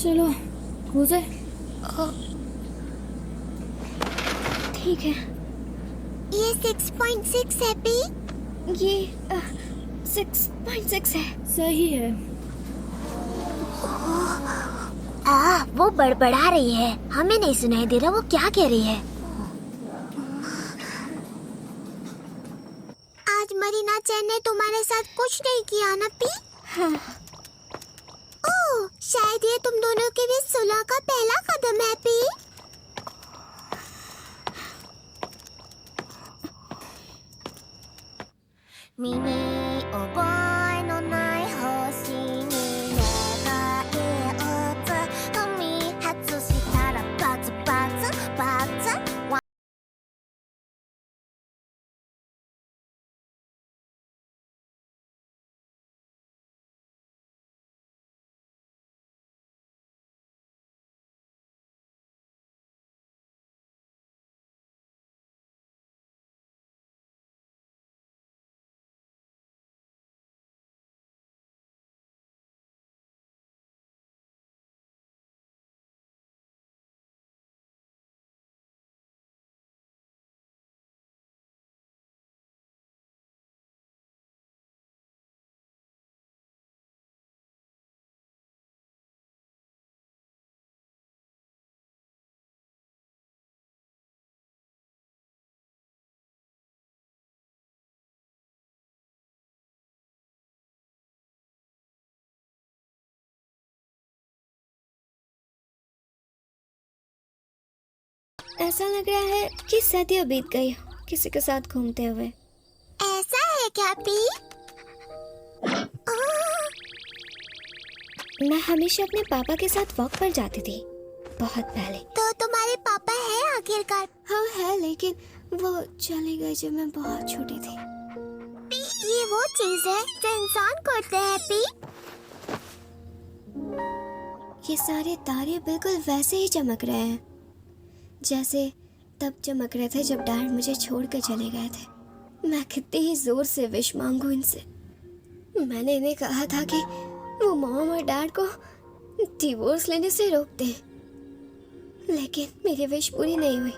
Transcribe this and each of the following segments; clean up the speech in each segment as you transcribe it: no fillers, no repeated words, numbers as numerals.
चलो हो जाए। ठीक है। ये 6.6 है पी। ये 6.6 है। सही है। वो बड़बड़ा रही है, हमें नहीं सुनाई दे रहा वो क्या कह रही है। आज मरीना चैन ने तुम्हारे साथ कुछ नहीं किया ना पी? हाँ। ओह, शायद ये तुम दोनों के लिए सुलह का पहला कदम है पी। मिनी ओ बोय नो नाई होशी ni negai utsu fumihatsu shitara patsu patsu patsu wa ऐसा लग रहा है कि सदियों बीत गई किसी के साथ घूमते हुए। ऐसा है क्या पी? मैं हमेशा अपने पापा के साथ वॉक पर जाती थी, बहुत पहले। तो तुम्हारे पापा है आखिरकार? हाँ है, लेकिन वो चले गए जब मैं बहुत छोटी थी। पी, ये वो चीज है जो इंसान करते हैं पी। ये सारे तारे बिल्कुल वैसे ही चमक रहे हैं जैसे तब चमक रहे थे जब डैड मुझे छोड़ कर चले गए थे। मैं कितनी ही जोर से विश मांगू इनसे। मैंने इन्हें कहा था कि वो मॉम और डैड को डिवोर्स लेने से रोक दें, लेकिन मेरी विश पूरी नहीं हुई।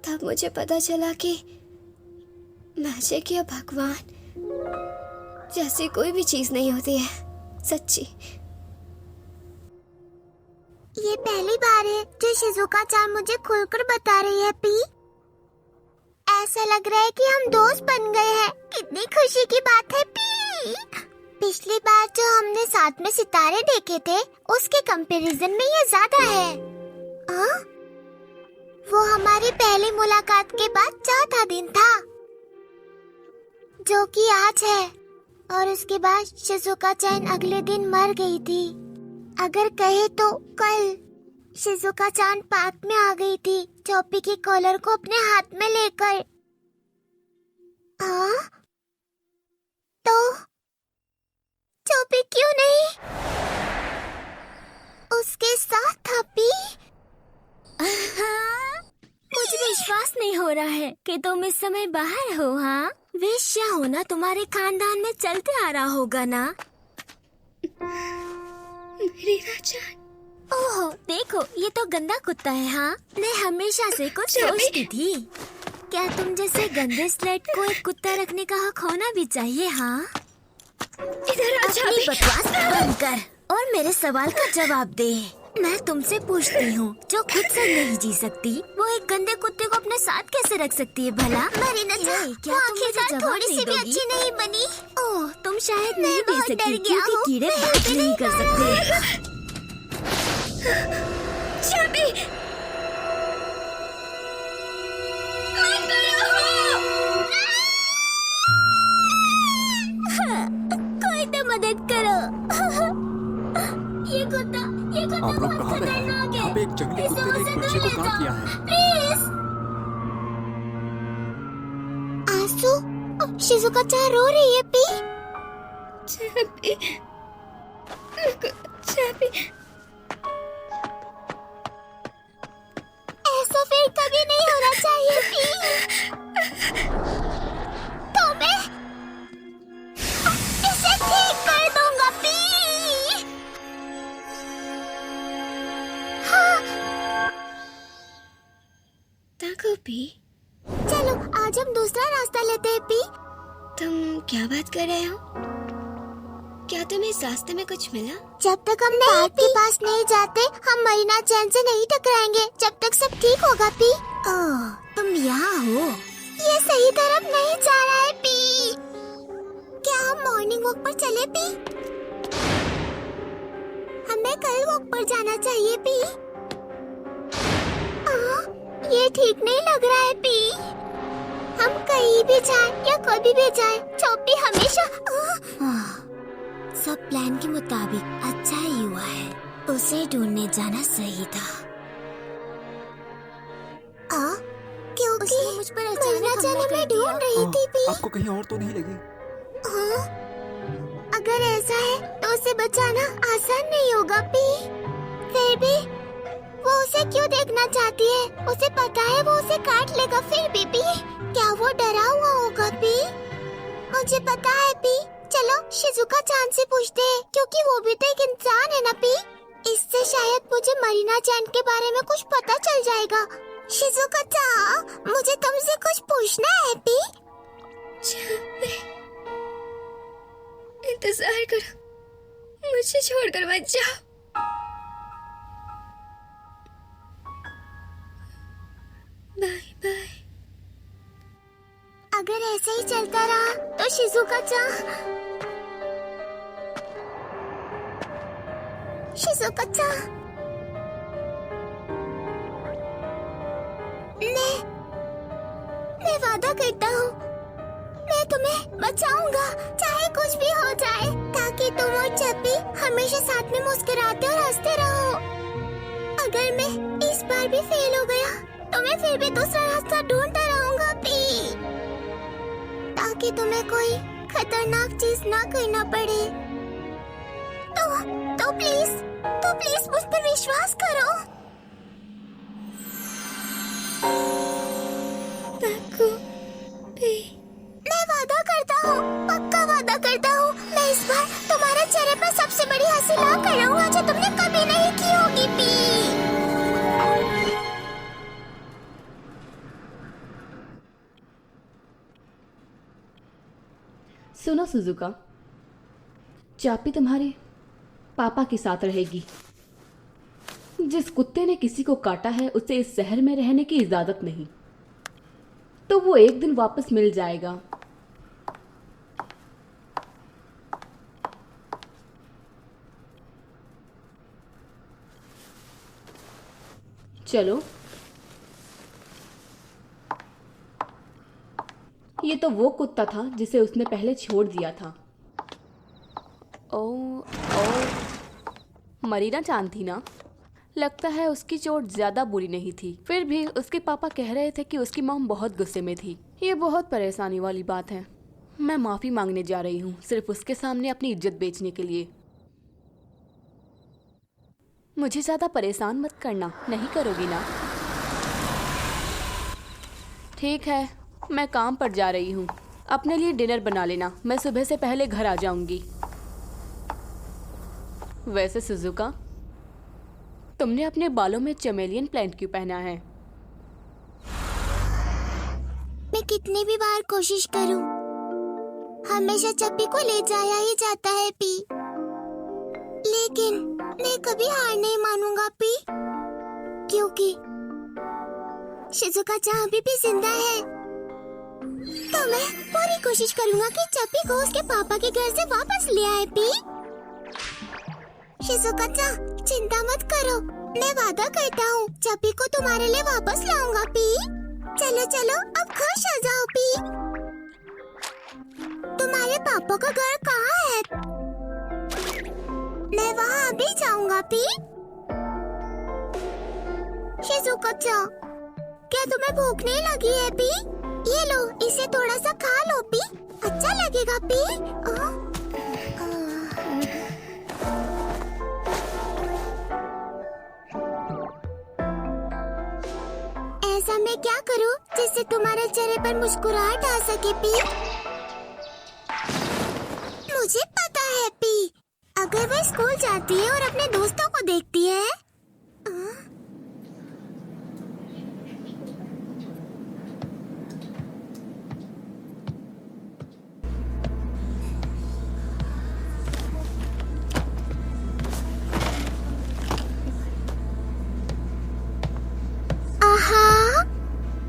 तब मुझे पता चला कि मैजिक या भगवान जैसी कोई भी चीज नहीं होती है, सच्ची। ये पहली बार है जो शिजुका-चान मुझे खुलकर बता रही है पी। ऐसा लग रहा है कि हम दोस्त बन गए हैं। कितनी खुशी की बात है पी। पिछली बार जो हमने साथ में सितारे देखे थे उसके कंपैरिजन में ये ज्यादा है। हाँ? वो हमारी पहली मुलाकात के बाद चौथा दिन था, जो कि आज है। और उसके बाद शिजुका-चान अगले दिन मर गई थी। अगर कहे तो कल शिजुका-चान पार्क में आ गई थी चोपी की कॉलर को अपने हाथ में लेकर। हाँ? तो चोपी क्यों नहीं उसके साथ था पी? मुझे विश्वास नहीं हो रहा है कि तुम इस समय बाहर हो। हाँ, वेश्या होना तुम्हारे खानदान में चलते आ रहा होगा ना। रीना-चान। ओह देखो, ये तो गंदा कुत्ता है। हाँ, मैं हमेशा से कुछ सोचती थी, क्या तुम जैसे गंदे स्लेट को एक कुत्ता रखने का हक होना भी चाहिए। हाँ, इधर आ जा। अपनी बकवास बंद कर और मेरे सवाल का जवाब दे। मैं तुमसे पूछती हूँ, जो खुद से नहीं जी सकती वो एक गंदे कुत्ते को अपने साथ कैसे रख सकती है भला? मरीना-चान, क्या वो तुम मुझे आखिरकार जवाब थोड़ी नहीं सी भी दोगी? अच्छी नहीं बनी। ओह, तुम शायद मैं नहीं दे बहुत सकती डर गया क्योंकि हूँ। कीड़े मैं बात भी नहीं नहीं कर सकते। चाबी। कोई तो मदद करो। ये कुत्ता आप लोग बहुत कहाँ गए हैं? खतरनाक है। यहाँ पे एक जंगली इसे कुत्ते ने मुझसे एक बच्चे को दूर ले काट जाओ। लिया है। प्लीज। आंसू, शिजुका-चान रो रही है पी। चाबी, चाबी। ऐसा फिर कभी नहीं होना चाहिए पी। तो मैं इसे ठीक कर दूंगा पी। हाँ। ताको पी, चलो आज हम दूसरा रास्ता लेते हैं पी। तुम क्या बात कर रहे हो? क्या तुम्हें इस रास्ते में कुछ मिला? जब तक हम पार्क के पास नहीं जाते हम मरीना चैन से नहीं टकराएंगे। जब तक सब ठीक होगा पी। ओह, तुम यहाँ हो। ये सही तरफ नहीं जा रहा है पी। क्या हम मॉर्निंग वॉक पर चले पी? हमें कल वॉक पर जाना चाहिए पी। ये ठीक नहीं लग रहा है पी। हम कहीं भी जाएं या कभी भी जाएं, चौपी हमेशा सब प्लान के मुताबिक अच्छा ही हुआ है। उसे ढूंढने जाना सही था। क्योंकि उसने मुझ पर अचानक मरीना चैन हमला कर हमें दिया। ढूंढ रही थी पी। आपको कहीं और तो नहीं लगी? हाँ? अगर ऐसा है तो उसे बचाना आसान नहीं होगा पी। फिर भी वो उसे क्यों देखना चाहती है? उसे पता है वो उसे काट लेगा फिर भी पी। क्या वो डरा हुआ होगा पी? मुझे पता है पी। चलो शिजुका-चान से पूछते हैं क्योंकि वो भी तो एक इंसान है ना पी। इससे शायद मुझे मरीना चैन के बारे में कुछ पता चल जाएगा। शिजुका-चान, मुझे तुमसे कुछ पूछना है पी। चाबी, इंतजार करो, मुझे छोड़कर मत जाओ। Bye bye. अगर ऐसे ही चलता रहा तो शिजुका-चान मैं वादा करता हूँ मैं तुम्हें बचाऊंगा चाहे कुछ भी हो जाए, ताकि तुम और चप्पी हमेशा साथ में मुस्कुराते और हंसते रहो। अगर मैं इस बार भी फेल हो गया तो मैं फिर भी दूसरा रास्ता ढूंढता रहूंगा पी, ताकि तुम्हें कोई खतरनाक चीज ना करना पड़े। तो प्लीज मुझ पर विश्वास करो। ताको पी। मैं वादा करता हूँ, पक्का वादा करता हूँ, मैं इस बार तुम्हारे चेहरे पर सबसे बड़ी हंसी ला कर रहूंगा जो तुमने कभी नहीं की होगी पी। सुनो सुजुका, चापी तुम्हारे पापा के साथ रहेगी। जिस कुत्ते ने किसी को काटा है उसे इस शहर में रहने की इजाजत नहीं, तो वो एक दिन वापस मिल जाएगा। चलो, ये तो वो कुत्ता था जिसे उसने पहले छोड़ दिया था। ओ मरीना चान थी ना? लगता है उसकी चोट ज़्यादा बुरी नहीं थी। फिर भी उसके पापा कह रहे थे कि उसकी मॉम बहुत गुस्से में थी। ये बहुत परेशानी वाली बात है। मैं माफ़ी मांगने जा रही हूँ, सिर्फ उसके सामने अपनी इज्जत बेचने के लिए। मुझे ज़्यादा परेशान मत करना, नहीं करोगी ना? ठीक है, मैं काम पर जा रही हूँ। अपने लिए डिनर बना लेना, मैं सुबह से पहले घर आ जाऊंगी। वैसे सुजुका, तुमने अपने बालों में चमेलियन प्लांट क्यों पहना है? मैं कितनी भी बार कोशिश करूं, हमेशा चप्पी को ले जाया ही जाता है पी। लेकिन मैं कभी हार नहीं मानूंगा पी, क्योंकि शिजुका-चान अभी भी जिंदा है। तो मैं पूरी कोशिश करूंगा कि चप्पी को उसके पापा के घर से वापस ले आए पी। शिजुका-चान, चिंता मत करो, मैं वादा करता हूँ चप्पी को तुम्हारे लिए वापस लाऊंगा पी। चलो चलो, अब खुश हो जाओ पी। तुम्हारे पापा का घर कहाँ है? मैं वहाँ अभी जाऊंगा पी। शिजुका-चान, क्या तुम्हें भूख नहीं लगी है पी? ये लो, इसे थोड़ा सा खा लो पी, अच्छा लगेगा पी। ऐसा मैं क्या करूं जिससे तुम्हारे चेहरे पर मुस्कुराहट आ सके पी? मुझे पता है पी, अगर वह स्कूल जाती है और अपने दोस्तों को देखती है।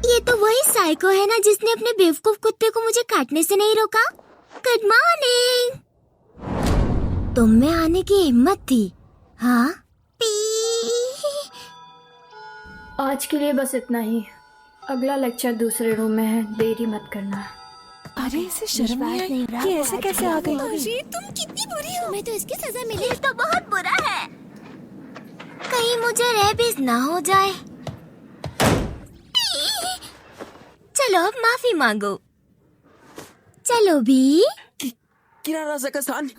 ये तो वही साइको है ना जिसने अपने बेवकूफ कुत्ते को मुझे काटने से नहीं रोका। Good morning. तुम में आने की हिम्मत थी, हाँ? आज के लिए बस इतना ही। अगला लेक्चर दूसरे रूम में है, देरी मत करना। अरे इसे शर्म नहीं आई कि ऐसे कैसे आ गई? अरे तुम कितनी बुरी हो। मैं तो इसकी सजा मिली। ये तो बहुत बुरा है। कहीं मुझे रेबीज ना हो जाए। चलो अब माफी मांगो। चलो भी। किनारा ज़का-सान,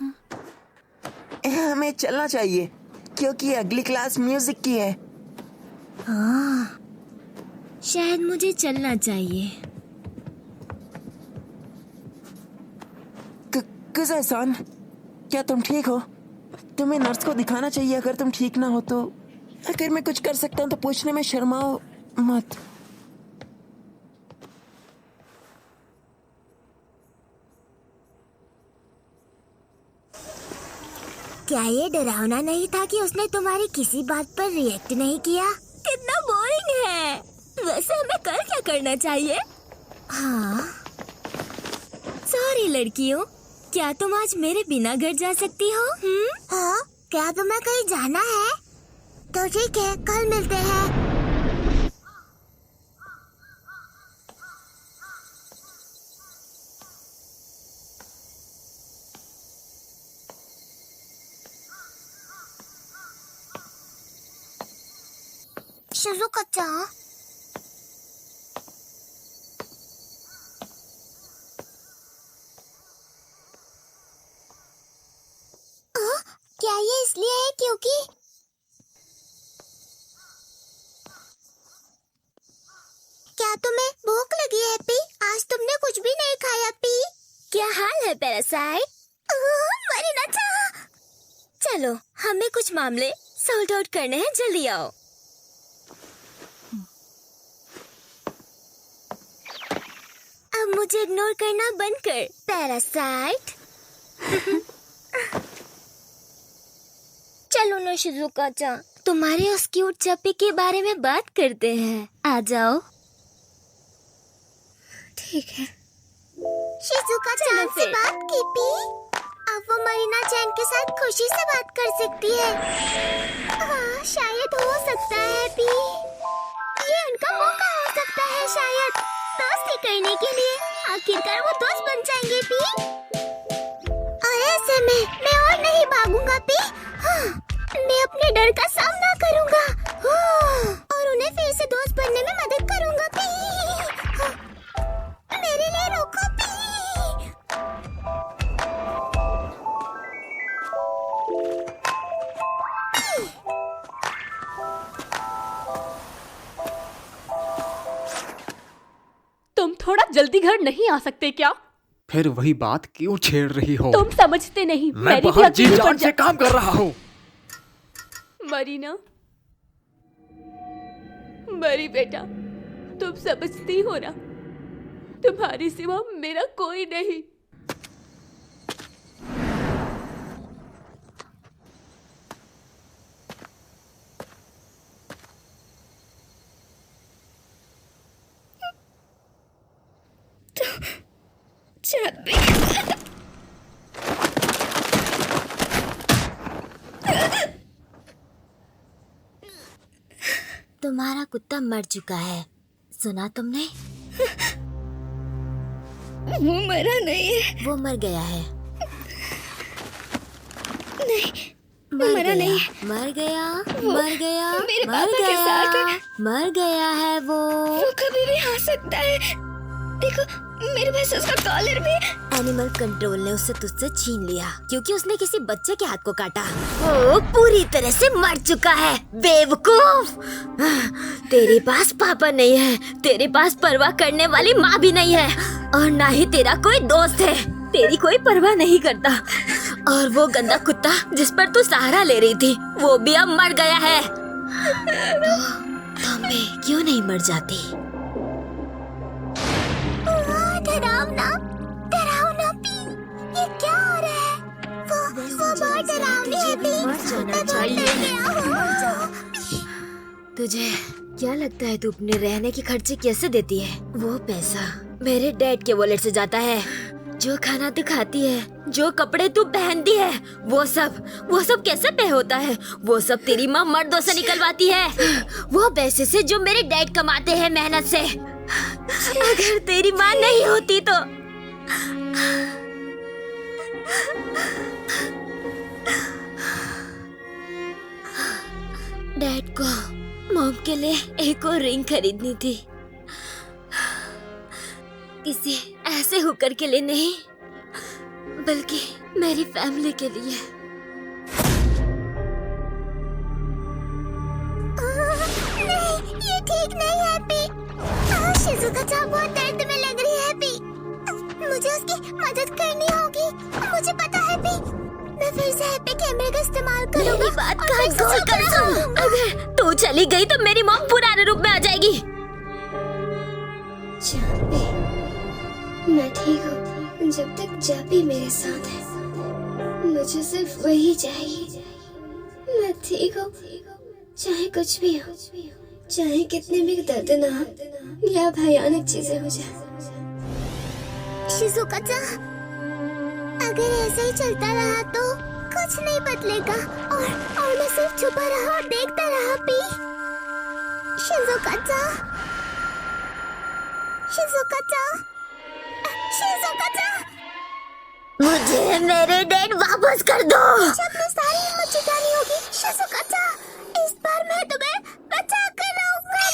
हमें चलना चाहिए क्योंकि अगली क्लास म्यूजिक की है। हाँ, शायद मुझे चलना चाहिए। कुज़ैसान, क्या तुम ठीक हो? तुम्हें नर्स को दिखाना चाहिए अगर तुम ठीक ना हो तो। अगर मैं कुछ कर सकता हूँ तो पूछने में शर्माओ मत। क्या ये डरावना नहीं था कि उसने तुम्हारी किसी बात पर रिएक्ट नहीं किया? कितना बोरिंग है। वैसे हमें कल क्या करना चाहिए? हाँ, सॉरी लड़कियों, क्या तुम आज मेरे बिना घर जा सकती हो? हाँ, क्या तुम्हें कहीं जाना है? तो ठीक है, कल मिलते हैं। शिज़ुका-चान, क्या ये इसलिए है क्योंकि क्या तुम्हें भूख लगी है पी? आज तुमने कुछ भी नहीं खाया पी। क्या हाल है पैरासाइट? मरी ना चाह। चलो, हमें कुछ मामले सॉल्ट आउट करने हैं, जल्दी आओ। अब मुझे इग्नोर करना बंद कर, पैरासाइट। चलो ना शिज़ुका-चान, तुम्हारे उस क्यूट चप्पी के बारे में बात करते हैं। आ जाओ। ठीक है। शिज़ुका-चान से बात की पी। अब वो मरीना चैन के साथ खुशी से बात कर सकती है। हाँ, शायद हो सकता है पी। ये उनका मौका हो सकता है शायद दोस्ती करने के लिए। आखिरकार वो दोस्त बन जाएंगे पी। और ऐसे में मैं और नहीं भागूंगा पी। हाँ, मैं अपने डर का सामना करूंगा। हाँ, और उन्हें फिर से दोस्त बनने में मदद करूंगा पी। हाँ, मेरे लिए रोको पी। तुम थोड़ा जल्दी घर नहीं आ सकते क्या? फिर वही बात क्यों छेड़ रही हो? तुम समझते नहीं। मैं मेरी भी बहुत जी अकेली जान पड़ से काम कर रहा हूँ। मरीना, मरी बेटा, तुम समझती हो ना, तुम्हारी सिवा मेरा कोई नहीं। तुम्हारा कुत्ता मर चुका है, सुना तुमने? वो मरा नहीं है। वो मर गया है। नहीं, मर नहीं। मर गया, वो मर गया, मेरे मर पापा के गया, साथ है। मर गया है वो। वो कभी भी आ सकता है। देखो मेरे पास उसका कॉलर भी है। एनिमल कंट्रोल ने उसे तुझसे छीन लिया क्योंकि उसने किसी बच्चे के हाथ को काटा। वो पूरी तरह से मर चुका है, बेवकूफ। तेरे पास पापा नहीं है, तेरे पास परवाह करने वाली माँ भी नहीं है, और ना ही तेरा कोई दोस्त है। तेरी कोई परवाह नहीं करता। और वो गंदा कुत्ता जिस पर तू सहारा ले रही थी, वो भी अब मर गया है। तो मैं क्यों नहीं मर जाती? डरावना डरावना पी, ये क्या हो रहा है? वो बहुत डरावनी है पी। जाना चाहिए। तुझे क्या लगता है तू अपने रहने की खर्ची कैसे देती है? वो पैसा मेरे डैड के वॉलेट से जाता है। जो खाना तू खाती है, जो कपड़े तू पहनती है, वो सब कैसे पे होता है? वो सब तेरी माँ मर्दों से निकलवाती है, वो पैसे से जो मेरे डैड कमाते हैं मेहनत से। अगर तेरी माँ नहीं होती तो डैड को मॉम के लिए एक और रिंग खरीदनी थी, किसी ऐसे हुकर के लिए नहीं, बल्कि मेरी फैमिली के लिए। नहीं, ये ठीक नहीं है पी। शिजुका-चान बहुत दर्द में लग रही है पी। मुझे उसकी मदद करनी होगी। मुझे पता है पी। मैं फिर से हैप्पी कैमरे का इस्तेमाल करूंगा। मेरी बात कान खोल कर सुन। अगर तू चली गई तो मेरी मॉम पुराने रूप में आ जाएगी। जापी, मैं ठीक हूँ जब तक जापी मेरे साथ है। मुझे सिर्फ वही चाहिए। मैं ठीक हूँ, चाहे कुछ भी हो, चाहे कितनी भी दर्दनाक या भयानक चीजें हो जाए। शिजुका-चान, अगर ऐसे ही चलता रहा तो कुछ नहीं बदलेगा, और मैं सिर्फ छुपा रहा और देखता रहा पी। शिजुका-चान, शिजुका-चान, शिजुका-चान, मुझे मेरे डैड वापस कर दो। जब मैं सारी हिम्मत जुटानी होगी शिजुका-चान, इस बार मैं तुम्हें बचा कर रहूंगा।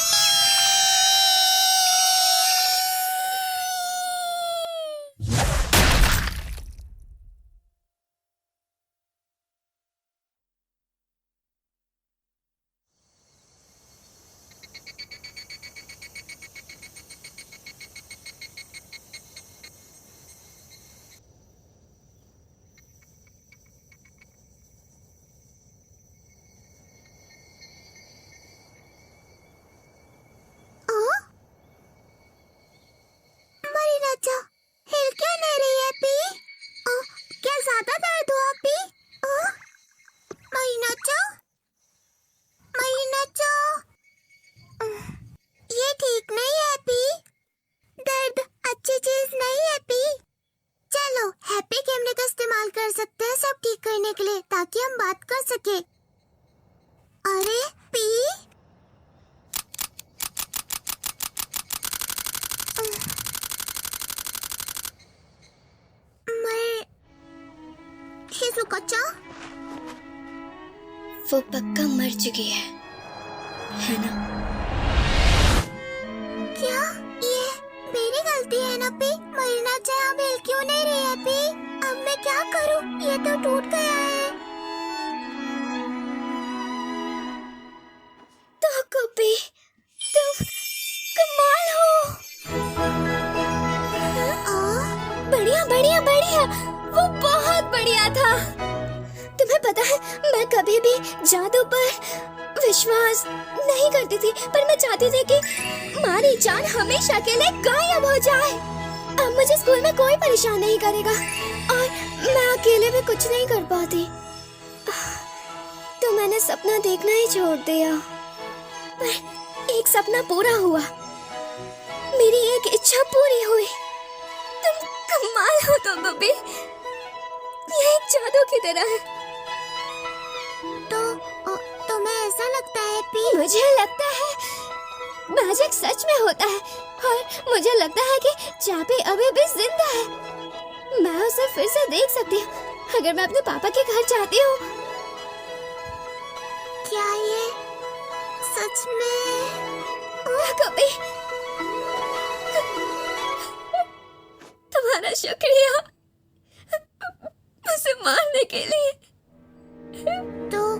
मरीना-चान, हिल क्यों नहीं रही है पी? क्या ज्यादा दर्द हुआ पी? मरीना-चान, मरीना-चान, ये ठीक नहीं है पी। दर्द अच्छी चीज नहीं है पी। चलो हैप्पी कैमरे का इस्तेमाल कर सकते हैं सब ठीक करने के लिए, ताकि हम बात कर सके। अरे पी, शिजुका-चान, वो पक्का मर चुकी है ना? क्या ये मेरी गलती है ना पी? मरीना-चान अब हिल क्यों नहीं रही है पी? अब मैं क्या करूं? ये तो टूट गया है। तो कभी तुम कमाल हो। बढ़िया बढ़िया बढ़िया, वो बहुत बढ़िया था। तुम्हें पता है, मैं कभी भी जादू पर विश्वास नहीं करती थी, पर मैं चाहती थी कि मारी-चान हमेशा के लिए गायब हो जाए। अब मुझे स्कूल में कोई परेशान नहीं करेगा, और मैं अकेले भी कुछ नहीं कर पाती। तो मैंने सपना देखना ही छोड़ दिया, पर एक सपना पूरा हुआ। मेरी एक इच्छा पूरी हुई। तुम कमाल हो तो बब्बी, ये एक जादू की तरह है। तो तुम्हें ऐसा लगता है पी? मुझे लगता है मैजिक सच में होता है, और मुझे लगता है कि जापी अभी भी जिंदा है। मैं उसे फिर से देख सकती हूँ अगर मैं अपने पापा के घर जाती हूँ। क्या ये सच में? कभी तुम्हारा शुक्रिया मुझे मारने के लिए। तो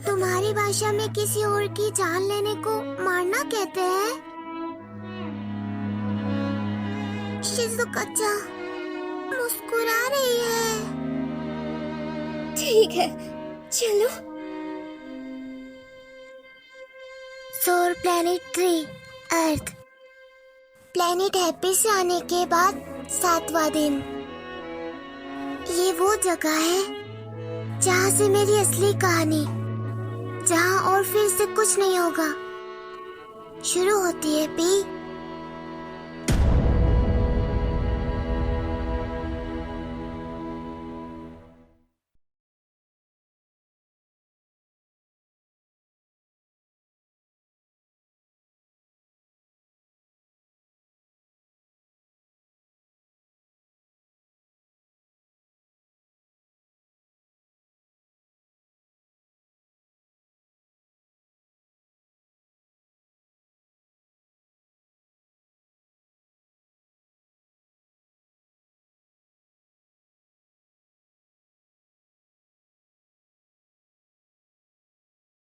तुम्हारी भाषा में किसी और की जान लेने को मारना कहते हैं? शिजुका-चान मुस्कुरा रही है। ठीक है, चलो। सोर प्लेनेट 3 अर्थ। प्लेनेट हैप्पी से आने के बाद 7वां दिन। ये वो जगह है जहाँ से मेरी असली कहानी, जहाँ और फिर से कुछ नहीं होगा, शुरू होती है पी।